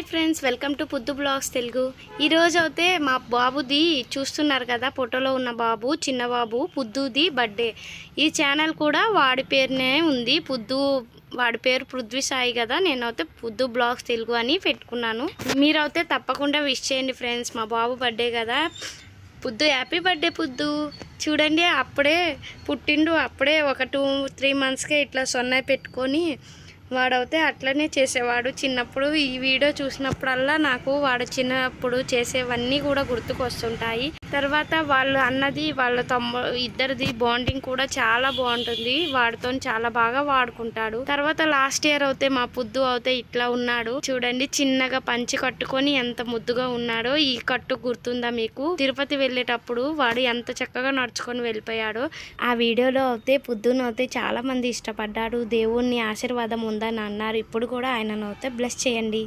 Hi friends, welcome to Puddu blogs Telugu. ఈరోజు అయితే మా బాబుది చూస్తున్నారు కదా, ఫోటోలో ఉన్న బాబు, చిన్న బాబు పుద్దుది బర్త్డే. ఈ ఛానల్ కూడా వాడి పేరునే ఉంది, పుద్దు. వాడి పేరు పృథ్వీ సాయి కదా, నేనైతే పుద్దు బ్లాగ్స్ తెలుగు అని పెట్టుకున్నాను. మీరైతే తప్పకుండా విష్ చేయండి ఫ్రెండ్స్, మా బాబు బర్త్డే కదా. పుద్దు హ్యాపీ బర్త్డే పుద్దు. చూడండి, అప్పుడే పుట్టిండు, అప్పుడే ఒక 2-3 మంత్స్కే ఇట్లా సొన్నై పెట్టుకొని వాడైతే అట్లనే చేసేవాడు చిన్నప్పుడు. ఈ వీడియో చూసినప్పుడల్లా నాకు వాడు చిన్నప్పుడు చేసేవన్నీ కూడా గుర్తుకొస్తుంటాయి. తర్వాత వాళ్ళు అన్నది వాళ్ళ ఇద్దరిది బాండింగ్ కూడా చాలా బాగుంటుంది. వాడితో చాలా బాగా వాడుకుంటాడు. తర్వాత లాస్ట్ ఇయర్ అయితే మా పుద్దు అయితే ఇట్లా ఉన్నాడు చూడండి, చిన్నగా పంచి కట్టుకొని ఎంత ముద్దుగా ఉన్నాడో. ఈ కట్టు గుర్తుందా మీకు? తిరుపతి వెళ్ళేటప్పుడు వాడు ఎంత చక్కగా నడుచుకొని వెళ్ళిపోయాడో. ఆ వీడియోలో అయితే పుద్దును అయితే చాలా మంది ఇష్టపడ్డాడు. దేవుణ్ణి ఆశీర్వాదం ఉందని అన్నారు. ఇప్పుడు కూడా ఆయనను అయితే బ్లెస్ చేయండి.